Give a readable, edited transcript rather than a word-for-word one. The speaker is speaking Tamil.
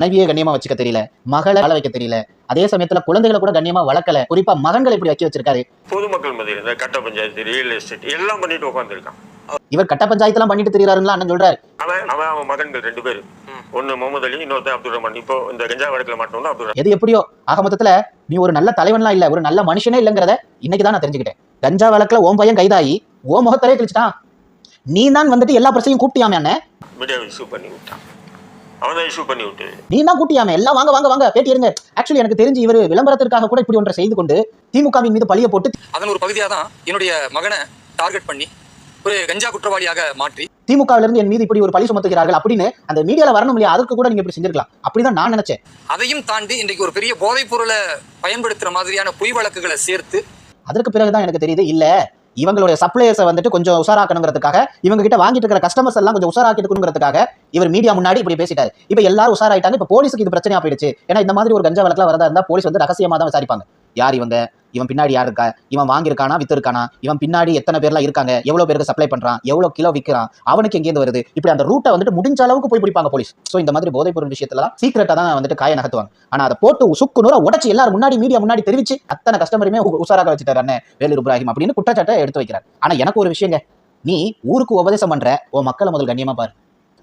மனைவியே கண்ணியமா வச்சுக்க தெரியல, மகளை வாழ வைக்க தெரியல, அதே சமயத்துல குழந்தைகளை கூட கண்ணியமா வளர்க்கல, குறிப்பா மகன்களை இப்படி வச்சு வச்சிருக்காரு. பொதுமக்கள் மத்தியில் இந்த கட்ட பஞ்சாயத்து, ரியல் எஸ்டேட் எல்லாம் பண்ணிட்டு உட்காந்துருக்கான். இவர் கட்ட பஞ்சாயத்து எல்லாம் பண்ணிட்டு தெரியாருங்களா அண்ணன் சொல்றாரு. அவன் மகன்கள் 2 பேரு, ஒன்னு முகமது அலி, இன்னொருத்தர் அப்துல் ரஹ்மான். இப்போ இந்த கஞ்சா வழக்குல மாட்டோம்னா அப்துல் ரஹ்மான். எது எப்படியோ ஆக மொத்தத்துல நீ ஒரு நல்ல தலைவன்லாம் இல்ல, ஒரு நல்ல மனுஷனே இல்லங்கிறத இன்னைக்குதான் நான் தெரிஞ்சுக்கிட்டேன். கஞ்சா வழக்குல ஓம் பையன் கைதாகி ஓ முகத்தரே கிழிச்சிட்டான். நீ தான் வந்துட்டு எல்லா பிரச்சனையும் கூப்பிட்டியாமே அண்ணன். மீடியாவை இஷ்யூ பண்ணி விட்டான். அவன் இஷ்யூ பண்ணி விட்டு நீ தான் கூட்டியாமே எல்லாம் வாங்க வாங்க வாங்க பேட்டி இருங்க. ஆக்சுவலி எனக்கு தெரிஞ்சு இவர் விளம்பரத்திற்காக கூட இப்படி ஒன்றை செய்து கொண்டு திமுகவின் மீது பழிய போட்டு அதன் ஒரு பகுதியாக தான் என்னுடைய மகனை டார்கெட் பண்ணி ஒரு கஞ்சா குற்றவாளியாக மாற்றி திமுகவில இருந்து என் மீது இப்படி ஒரு பழி சுமத்துகிறார்கள் அப்படின்னு அந்த மீடியால வரணும் இல்லையா, அதற்கு கூட நீங்க இப்படி செஞ்சிருக்கலாம். அப்படிதான் நான் நினைச்சேன். அதையும் தாண்டி இன்றைக்கு ஒரு பெரிய போதைப் பொருளை பயன்படுத்துற மாதிரியான பொய் வழக்குகளை சேர்த்து அதற்கு பிறகுதான் எனக்கு தெரியுது இல்ல இவங்களுடைய சப்ளையர்ஸை வந்துட்டு கொஞ்சம் உஷாராக்கணுங்கிறதுக்காக, இவங்க கிட்ட வாங்கிட்டு இருக்கிற கஸ்டமர்ஸ் எல்லாம் கொஞ்சம் உஷாராக்கிட்டுங்கிறதுக்காக இவர் மீடியா முன்னாடி இப்படி பேசிட்டாரு. இப்ப எல்லாரும் உஷாராயிட்டாங்க. இப்ப போலீஸுக்கு இது பிரச்சனையா போயிடுச்சு. ஏன்னா இந்த மாதிரி ஒரு கஞ்சா வழக்குல வரதா இருந்தா போலீஸ் வந்து ரகசியமா தான் விசாரிப்பாங்க. யார் இவங்க, இவன் பின்னாடி யார் இருக்கா, இவன் வாங்கியிருக்கானா வித்து இருக்கானா, இவன் பின்னாடி எத்தனை பேர்லாம் இருக்காங்க, எவ்வளவு பேருக்கு சப்ளை பண்றான், எவ்வளவு கிலோ விற்கிறான், அவனுக்கு எங்கேருந்து வருது, இப்படி அந்த ரூட்டை வந்துட்டு முடிஞ்ச அளவுக்கு போய் பிடிப்பாங்க போலீஸ். ஸோ இந்த மாதிரி போதைப் பொருள் விஷயத்துல சீக்கிரட்டா தான் வந்துட்டு காய நகர்த்துவாங்க. ஆனா அதை போட்டு சுக்கு நூற உடச்சு எல்லாரும் முன்னாடி மீடியா முன்னாடி தெரிவிச்சு அத்தனை கஸ்டமருமே உஷாராக வச்சுட்டாரு அண்ணன் வேலூர் இப்ராஹிம் அப்படின்னு குற்றச்சாட்டை எடுத்து வைக்கிறார். ஆனா எனக்கு ஒரு விஷயங்க, நீ ஊருக்கு உபதேசம் பண்ற உன் மக்களை முதல் கண்ணியமா பாரு.